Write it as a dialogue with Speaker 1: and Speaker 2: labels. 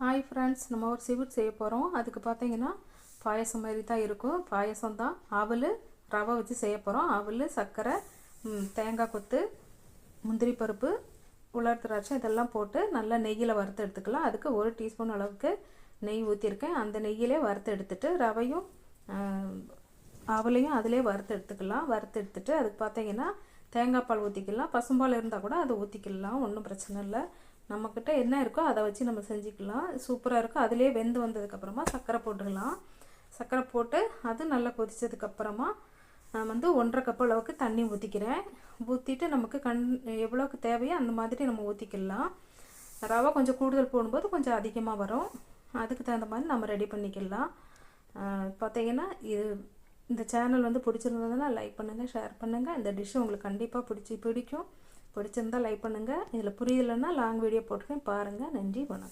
Speaker 1: Hi friends, நம்ம ஒரு sweet செய்ய போகிறோம். அதுக்கு பார்த்தீங்கன்னா பாயசம் மாதிரி தான் இருக்கும். பாயசம் தான். அவல் ரவை வச்சு செய்ய போகிறோம். அவல், சர்க்கரை, தேங்காய் கொத்து, முந்திரி பருப்பு, உலர் திராட்சை இதெல்லாம் போட்டு நல்லா நெய்யில் வறுத்து எடுத்துக்கலாம். அதுக்கு 1 டீஸ்பூன் அளவுக்கு நெய் ஊற்றிருக்கேன். அந்த நெய்யிலே வறுத்து எடுத்துட்டு ரவையும் அவளையும் அதிலே வறுத்து எடுத்துக்கலாம். வறுத்து எடுத்துட்டு அதுக்கு பார்த்தீங்கன்னா தேங்காய் பால் ஊற்றிக்கலாம். பசும்பால் இருந்தால் கூட அதை ஊற்றிக்கலாம், ஒன்றும் பிரச்சனை இல்லை. நம்மக்கிட்ட என்ன இருக்கோ அதை வச்சு நம்ம செஞ்சுக்கலாம். சூப்பராக இருக்கும். அதிலே வெந்து வந்ததுக்கப்புறமா சர்க்கரை போட்டுக்கலாம். சர்க்கரை போட்டு அது நல்லா கொதித்ததுக்கப்புறமா நான் 1.5 கப் அளவுக்கு தண்ணி ஊற்றிக்கிறேன். ஊற்றிட்டு நமக்கு எவ்வளோக்கு தேவையோ அந்த மாதிரி நம்ம ஊற்றிக்கலாம். ரவை கொஞ்சம் கூடுதல் போடும்போது கொஞ்சம் அதிகமாக வரும். அதுக்கு தகுந்த மாதிரி நம்ம ரெடி பண்ணிக்கலாம். பார்த்தீங்கன்னா இந்த சேனல் பிடிச்சிருந்ததுன்னா லைக் பண்ணுங்கள், ஷேர் பண்ணுங்கள். இந்த டிஷ்ஷு உங்களுக்கு கண்டிப்பாக பிடிக்கும். பிடிச்சிருந்தால் லைக் பண்ணுங்கள். இதில் புரியலைன்னா லாங் வீடியோ போட்டுருக்கேன், பாருங்கள். நன்றி, வணக்கம்.